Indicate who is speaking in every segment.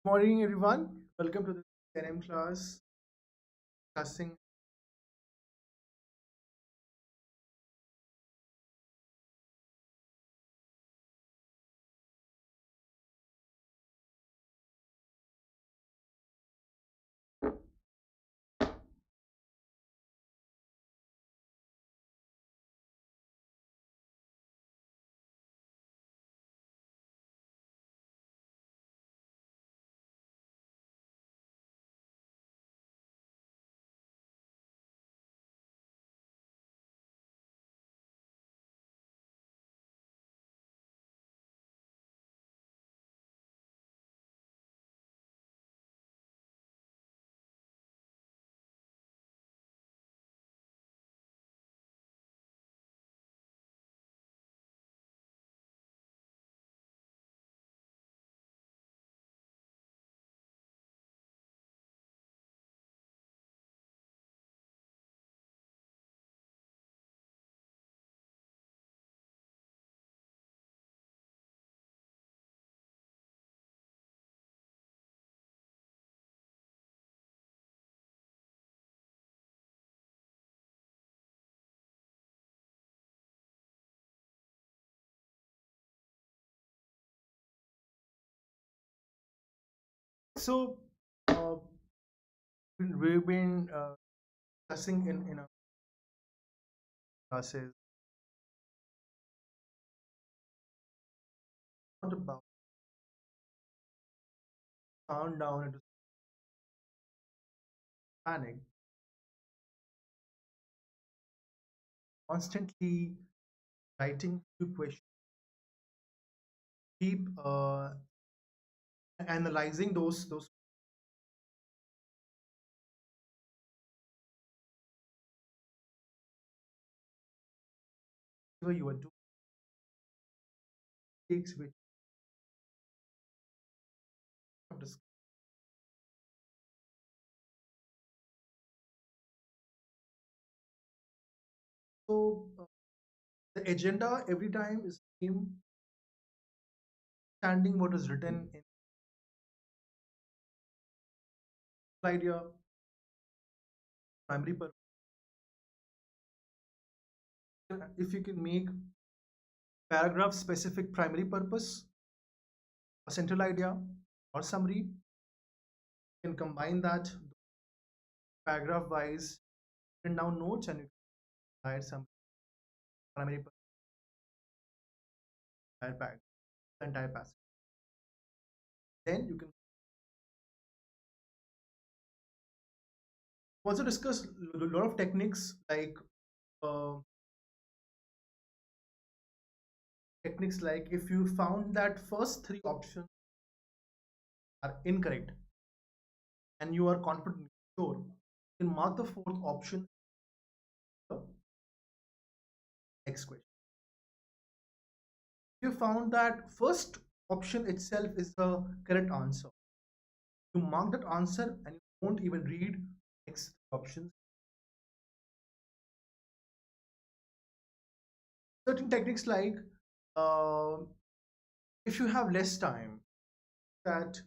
Speaker 1: Morning, everyone. Welcome to the 10M class discussing. So, uh, we've been discussing in our classes not about calm down into panic, constantly writing few questions, keep analyzing those whatever you are doing takes which of this. So, the agenda every time is him standing what is written in the idea, primary purpose. If you can make paragraph specific primary purpose, a central idea, or summary, you can combine that paragraph wise, written down notes, and you can add some primary purpose, the entire passage. Then you can also discuss a lot of techniques uh, like if you found that first three options are incorrect and you are confident, sure, you can mark the fourth option. The next question. If you found that first option itself is the correct answer, you mark that answer and you won't even read next options. Certain techniques like uh, if you have less time, that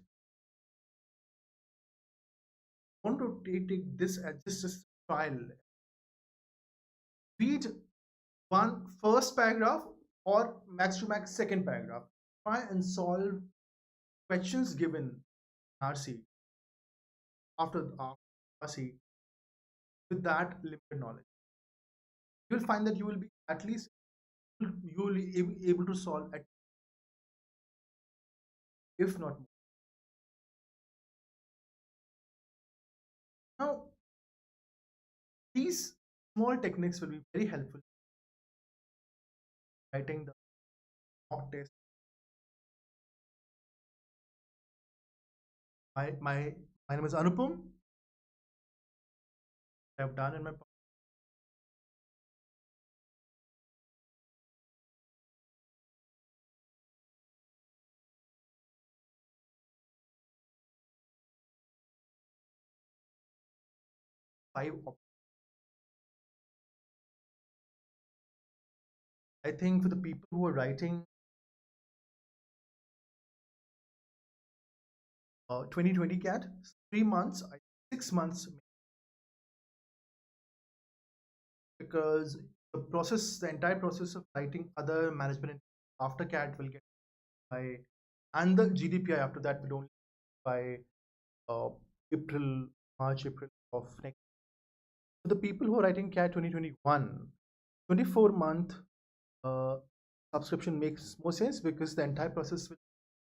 Speaker 1: want to take this as just a trial, read one first paragraph or max to max second paragraph. Try and solve questions given RC after RC with that limited knowledge. You will find that you will be at least you will be able to solve at, if not more. Now, these small techniques will be very helpful in writing the mock test. My name is Anupam. I have done in my 5 I think for the people who are writing 2020 cat, 3 months, 6 months, because the entire process of writing other management after cat will get by, and the GDPI after that will only by uh, April, March, April of next. So the people who are writing cat 2021, 24-month uh, subscription makes more sense because the entire process will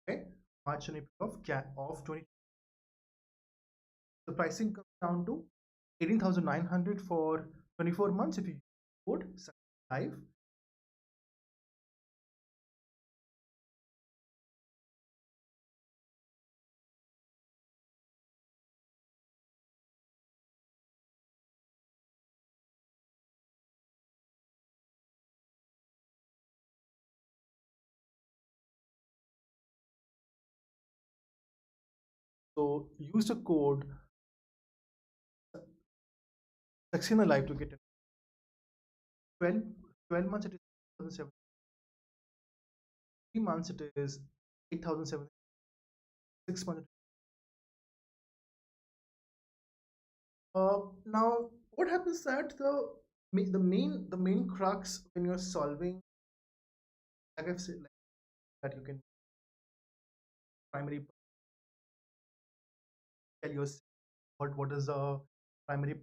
Speaker 1: be March and April of cat of 20. The pricing comes down to 18,900 for 24 months if you code live. So use the code Saxena Live to get it. 12, 12 months it is 1,700. 3 months it is 8,700. 6 months. Now what happens that the main crux when you're solving, like I've said, like that you can primary tell yourself what is the primary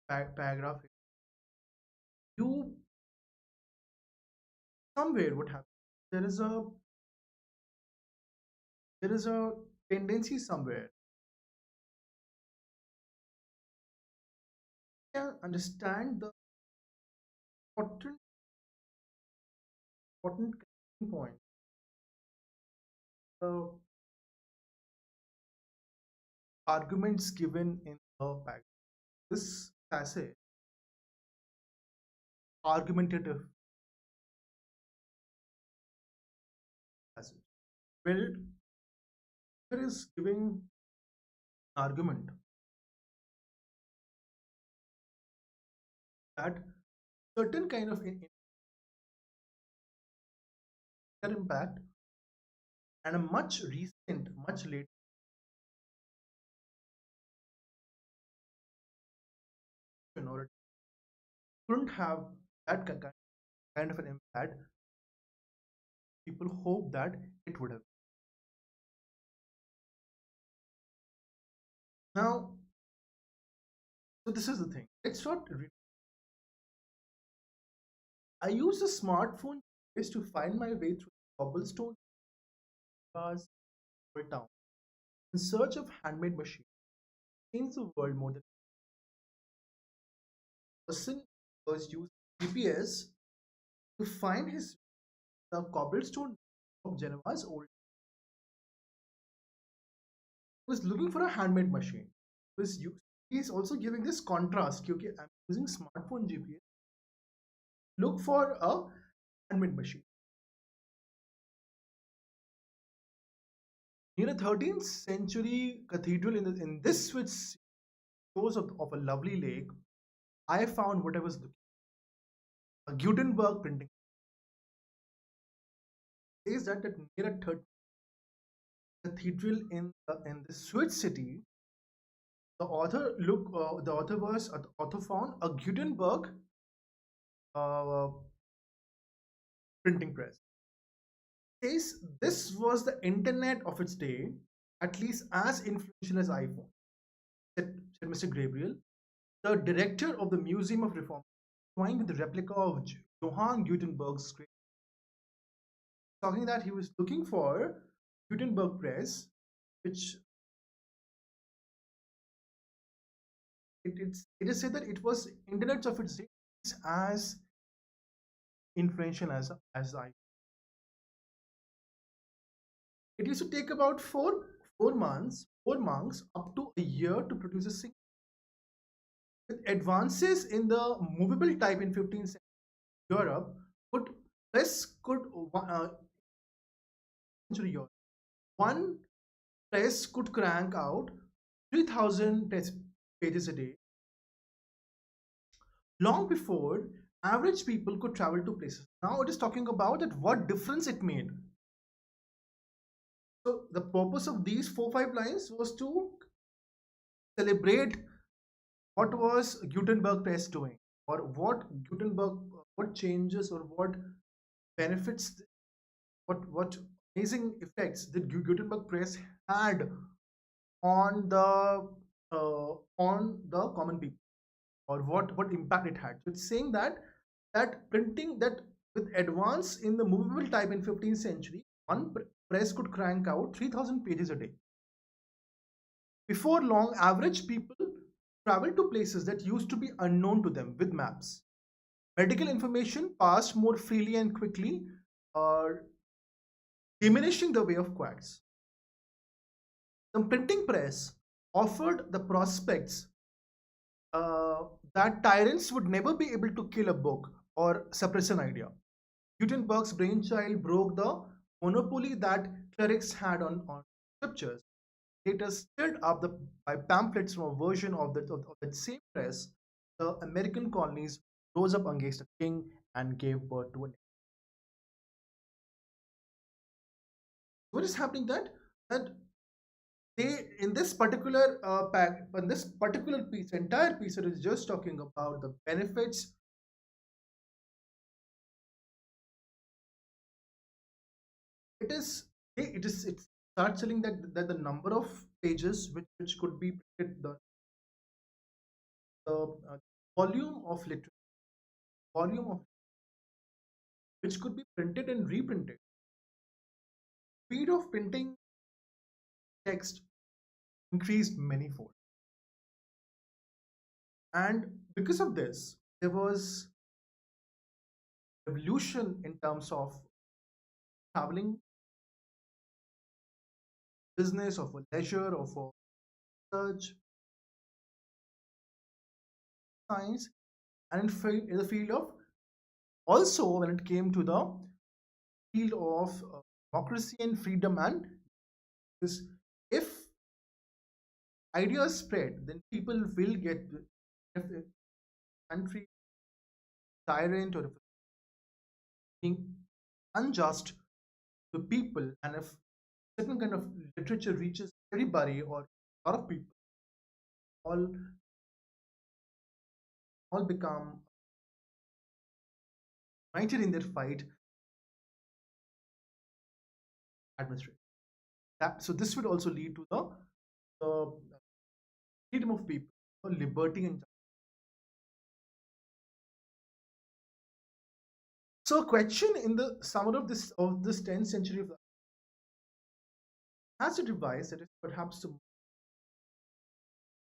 Speaker 1: paragraph. You somewhere what happens, there is a there is a tendency somewhere. You can understand the important important point, the arguments given in the paragraph. This passage argumentative passage. Well, there is giving argument that certain kind of impact and a much recent, much later or couldn't have that kind of an impact. People hope that it would have. Now, so this is the thing. Let's start. I use a smartphone is to find my way through cobblestone bars or town in search of handmade machines. Change the world more than a person was using GPS to find his the cobblestone of Genoa's old. He was looking for a handmade machine. He's also giving this contrast. Okay, I'm using smartphone GPS. Look for a handmade machine. Near a 13th century cathedral in this which shows of a lovely lake, I found what I was looking. A Gutenberg printing says that near a third cathedral in the Swiss city, the author found a Gutenberg uh, printing press. Says this was the internet of its day, at least as influential as iPhone, said Mr. Gabriel, the director of the Museum of Reform, showing the replica of Johann Gutenberg's script, talking that he was looking for Gutenberg press, which it is said that it was internet of its day as influential as iPhone. It used to take about four months up to a year to produce a single. With advances in the movable type in 15th century Europe, could press could century Europe, one press could crank out 3,000 test pages a day, long before average people could travel to places. Now it is talking about that what difference it made. So the purpose of these 4 5 lines was to celebrate what was Gutenberg press doing, or what changes or what benefits, what amazing effects did Gutenberg press had on the common people, or what impact it had. So it's saying that printing, that with advance in the movable type in 15th century, one press could crank out 3,000 pages a day. Before long, average people traveled to places that used to be unknown to them with maps. Medical information passed more freely and quickly, uh, diminishing the way of quacks. The printing press offered the prospects uh, that tyrants would never be able to kill a book or suppress an idea. Gutenberg's brainchild broke the monopoly that clerics had on scriptures. Later stirred up by pamphlets from a version of that same press, the American colonies rose up against a king and gave birth to a nation. What is happening, that they, in this particular in this particular piece, entire piece, it is just talking about the benefits. It is it starts telling that the number of pages which could be printed, the volume of literature, volume of which could be printed and reprinted, speed of printing text increased manyfold. And because of this, there was revolution in terms of traveling, business, or for leisure, or for research, science, and in the field of, also when it came to the field of democracy and freedom. And this, if ideas spread, then people will get, if a country tyrant, or if being unjust to people, and if certain kind of literature reaches everybody or a lot of people, all become united in their fight administration. So this would also lead to the freedom of people, liberty and justice. So a question in the summer of this 10th century has a device that is perhaps the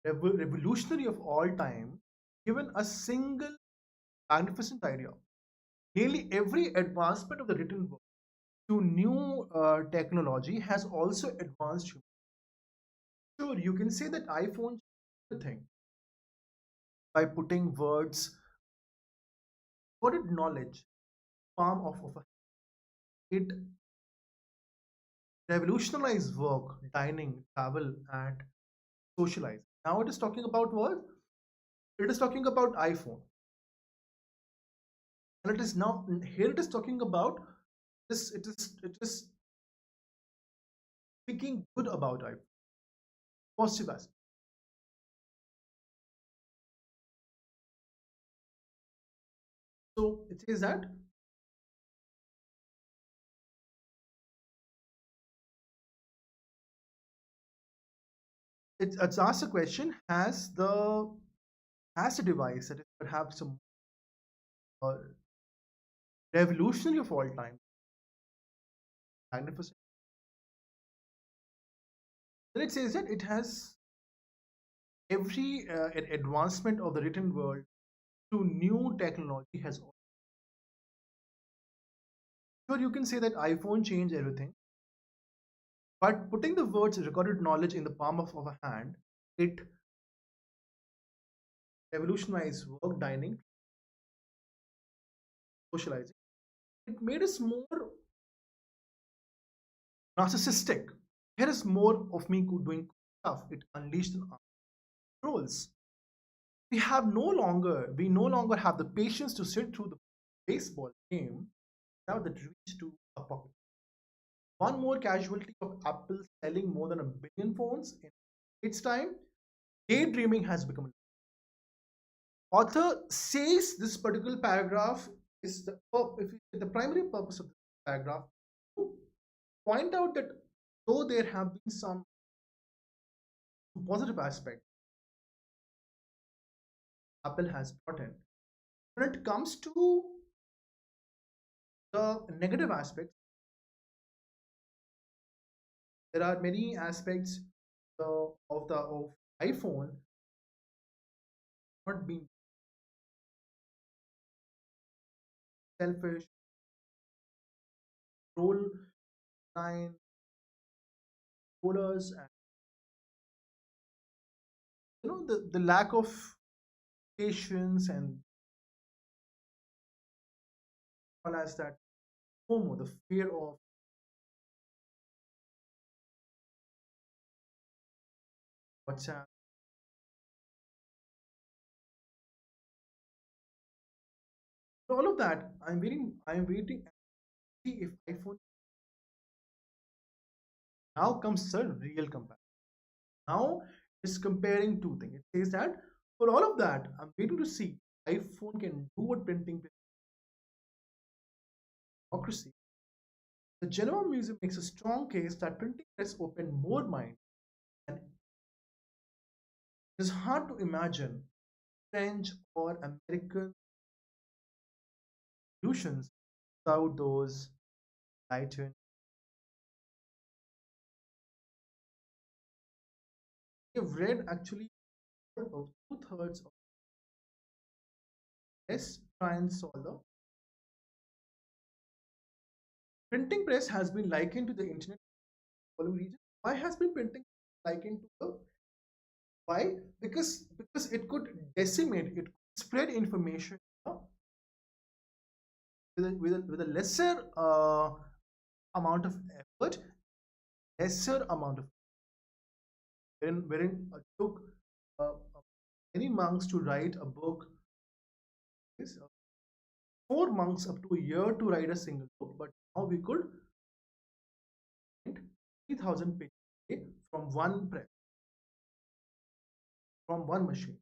Speaker 1: revolutionary of all time, given a single magnificent idea. Nearly every advancement of the written word to new technology has also advanced human. Sure, you can say that iPhone changed everything by putting worded knowledge, palm of a, it revolutionized work, dining, travel, and socializing. Now it is talking about what? It is talking about iPhone, and it is now here. It is talking about this. It is speaking good about iPhone, positive aspect. So it says that it's asked a question: has the device that is perhaps a revolutionary of all time, magnificent? Then it says that it has every advancement of the written world to new technology has. Sure, you can say that iPhone changed everything, but putting the words recorded knowledge in the palm of a hand, it revolutionized work, dining, socializing. It made us more narcissistic. Here is more of me doing stuff. It unleashed our roles. We no longer have the patience to sit through the baseball game now that reach to a pocket. one more casualty of Apple selling more than a billion phones in its time. Daydreaming has become. Author says this particular paragraph is the primary purpose of this paragraph to point out that though there have been some positive aspects Apple has brought in, when it comes to the negative aspects, there are many aspects of iPhone not being selfish, role line, rollers, and the lack of patience and all as that FOMO, the fear of WhatsApp. So all of that, I'm waiting to see if iPhone. Now comes the real comparison. Now it's comparing two things. It says that for all of that, I'm waiting to see iPhone can do what printing press democracy. The Geneva Museum makes a strong case that printing press opened more minds, and it's hard to imagine French or American solutions without those lightened. We've read actually about two-thirds of this try and solve the printing press has been likened to the internet following region. Why has been printing likened to the why? Because it could decimate, it could spread information with a lesser amount of effort, lesser amount of wherein it took uh, many monks to write a book. Yes, 4 months up to a year to write a single book, but now we could print 3,000 pages from one press, from one machine.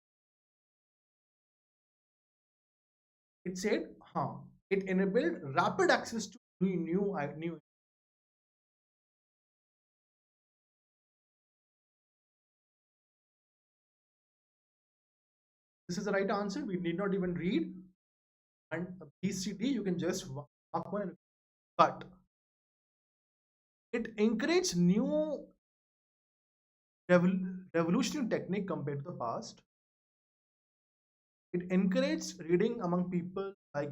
Speaker 1: It said, it enabled rapid access to new. This is the right answer. We need not even read. And BCD, you can just mark one. But it encouraged new revolutionary technique compared to the past. It encouraged reading among people by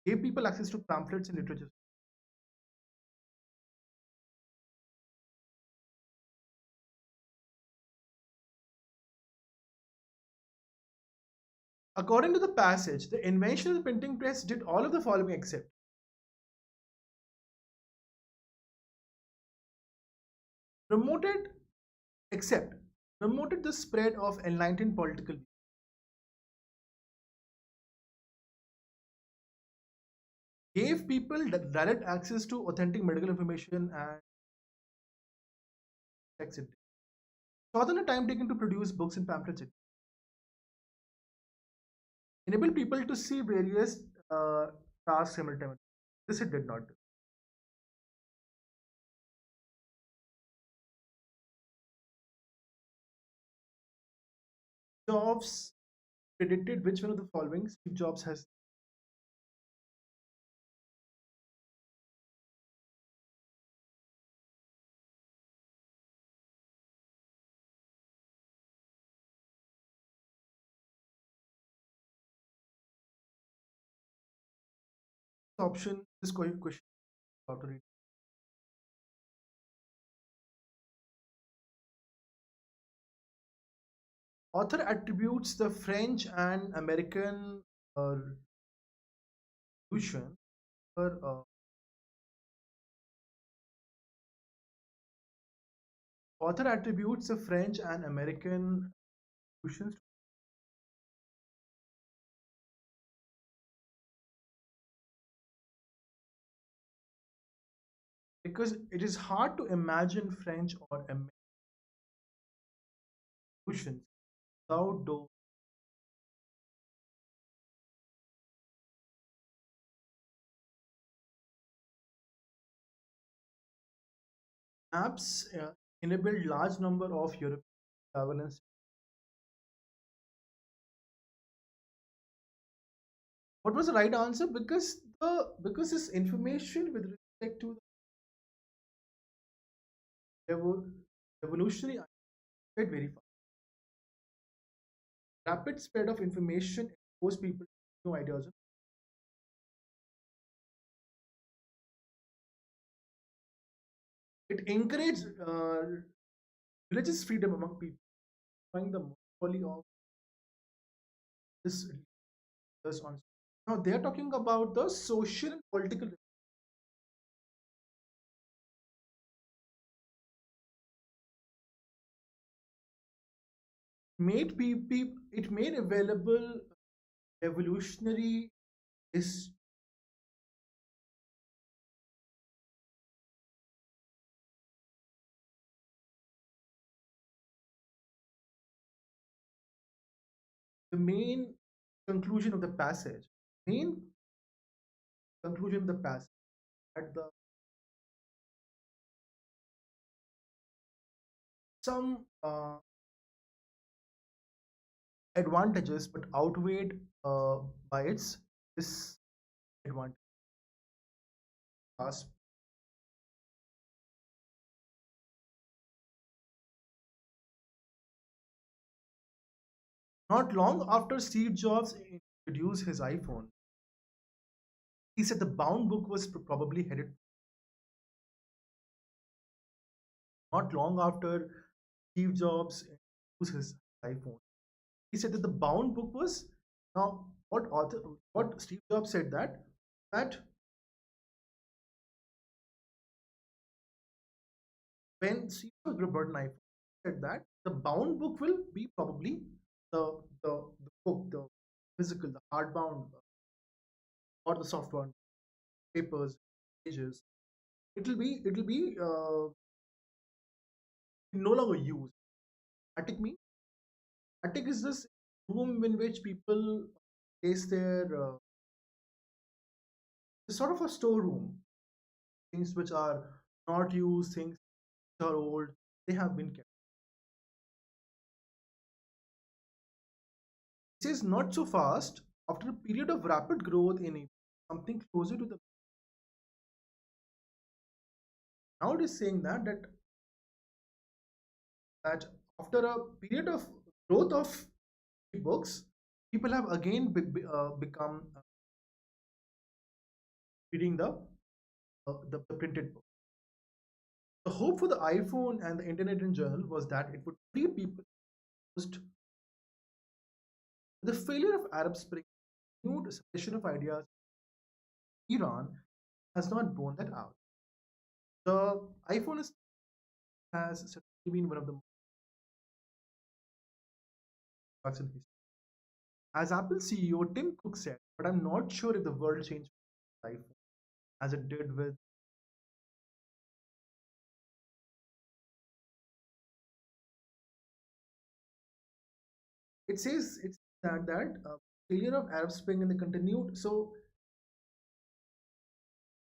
Speaker 1: gave people access to pamphlets and literature. According to the passage, the invention of the printing press did all of the following except promoted except promoted the spread of enlightened political views, gave people direct access to authentic medical information and text it, shortened the time taken to produce books and pamphlets, it enabled people to see various tasks simultaneously. This it did not do. Jobs predicted which one of the following Steve Jobs has option. This question about to read. Author attributes the French and American revolution. Author attributes the French and American revolutions because it is hard to imagine French or American solutions without those apps. Enabled large number of European travel and what was the right answer? Because this information with respect to the revolutionary spread very fast. Rapid spread of information exposed people to new ideas. It encouraged religious freedom among people, find the monopoly of this research on. Now they are talking about the social and political. Made people, it made available revolutionary is the main conclusion of the passage. Main conclusion of the passage at the some advantages but outweighed by its disadvantage. Not long after Steve Jobs introduced his iPhone, he said the bound book was probably headed. Not long after Steve Jobs introduced his iPhone, he said that the bound book was now what Steve Jobs said that when Steve Jobs brought an iPhone, he said that the bound book will be probably the book, the physical, the hardbound, or the soft one, papers, pages. It'll be no longer used. Attic means attic is this room in which people place their it's sort of a storeroom. Things which are not used, things which are old, they have been kept. This is not so fast. After a period of rapid growth in it, something closer to the now it is saying that after a period of growth of books, people have again become reading the printed book. The hope for the iPhone and the internet in general was that it would free people. The failure of Arab Spring, renewed suppression of ideas, Iran has not borne that out. The iPhone has certainly been one of the most products in history. As Apple CEO Tim Cook said, but I'm not sure if the world changed with iPhone as it did with. It says it's that failure of Arab Spring and the continued. So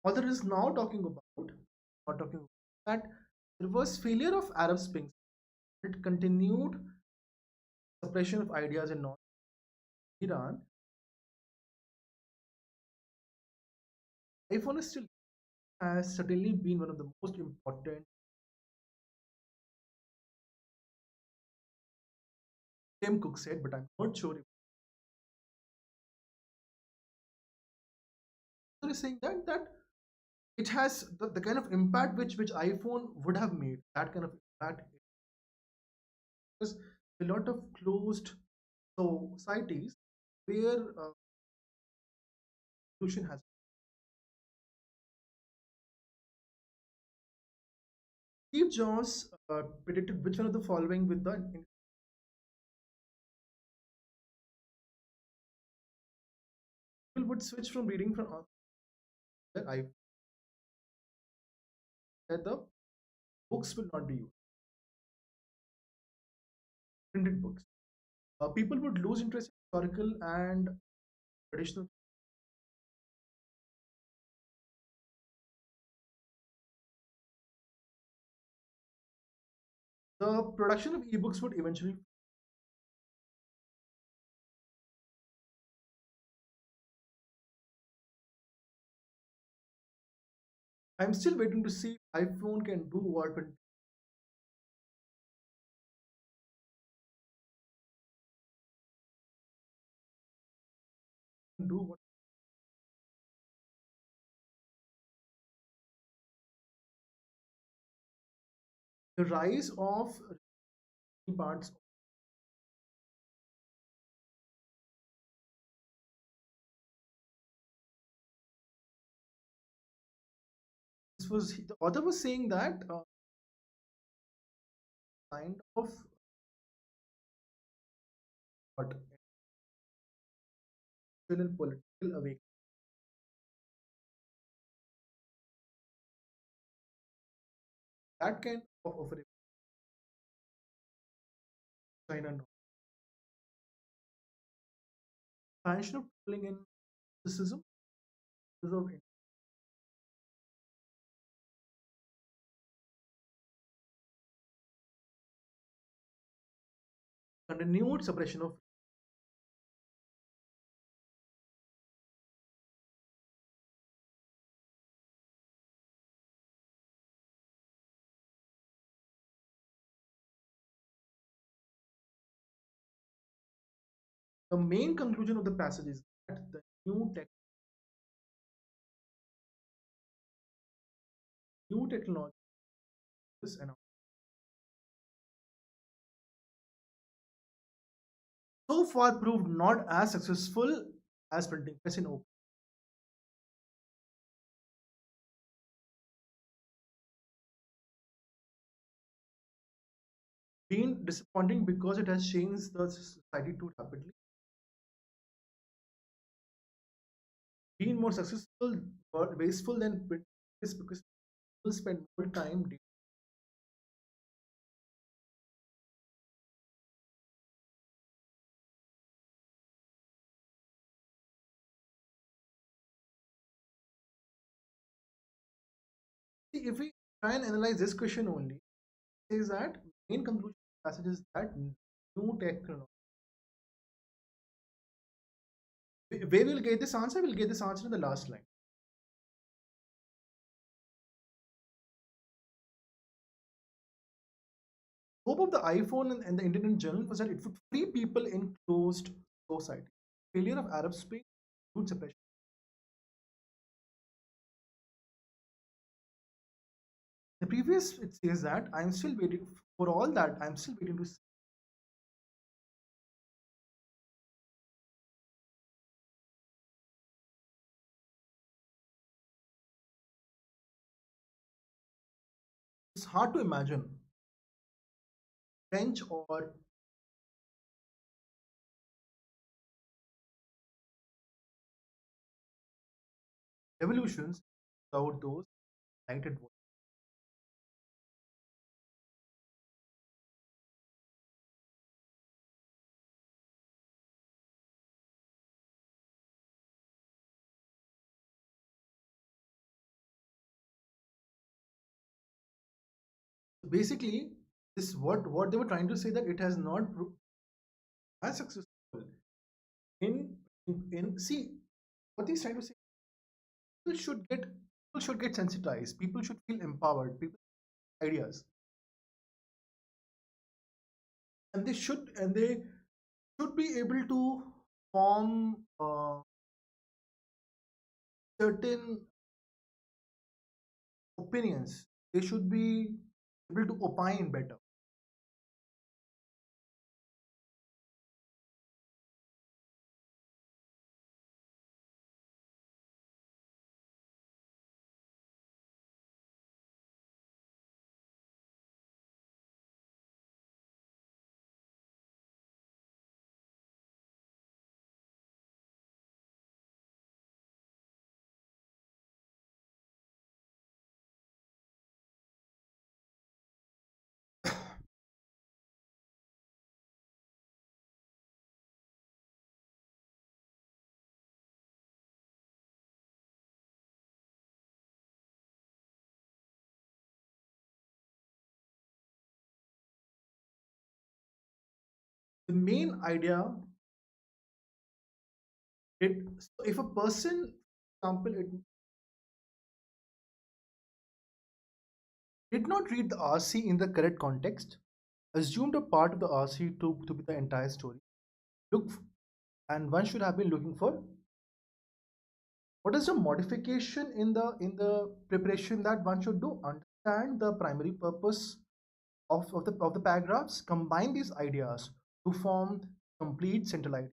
Speaker 1: author is now talking about, not talking about that there was failure of Arab Spring. It continued suppression of ideas in North Iran. iPhone is still has certainly been one of the most important. Tim Cook said, but I'm not sure if he is saying that it has the kind of impact which iPhone would have made. That kind of impact because a lot of closed societies where solution has. Steve Jobs predicted which one of the following with the people would switch from reading from their iPhone. that the books will not be used, printed books. People would lose interest in historical and traditional. The production of ebooks would eventually. I'm still waiting to see if iPhone can do what it can do. What the rise of parts. This was the author was saying that kind of what and political awakening. That kind of a China no. Expansion of tooling in criticism of continued suppression of. The main conclusion of the passage is that the new technology is so far proved not as successful as printing press in open. Been disappointing because it has changed the society too rapidly. Been more successful but wasteful than printing press because people spend more time. See, if we try and analyze this question only, is that main conclusion of the passage is that new technology. Where we'll get this answer? We'll get this answer in the last line. Hope of the iPhone and the internet in general was that it would free people in closed society. Failure of Arab Spring, food suppression. The previous it says that I'm still waiting for all that. I'm still waiting to see. It's hard to imagine French or revolutions without those lighted voices. Basically, this what they were trying to say that it has not proved as successful in see what he's trying to say. People should get sensitized. People should feel empowered. People ideas, and they should be able to form certain opinions. They should be able to opine better. The main idea, it so if a person, for example, it did not read the RC in the correct context, assumed a part of the RC to be the entire story. Look, and one should have been looking for what is the modification in the preparation that one should do. Understand the primary purpose of the paragraphs, combine these ideas to form complete central idea.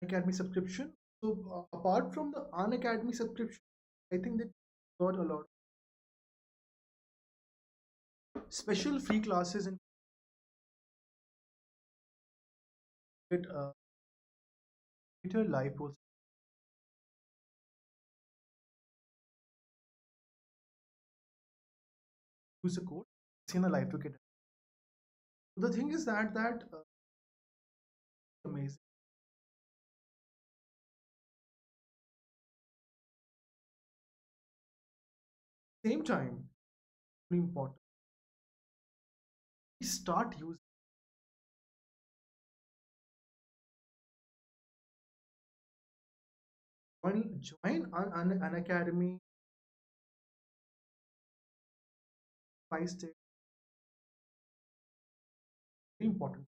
Speaker 1: Academy subscription. So apart from the Unacademy subscription, I think that got a lot of special free classes and get Twitter live posts. Use the code Saxena live to get it. The thing is that amazing. Same time, very important. We start using join an academy 5 step. Very important.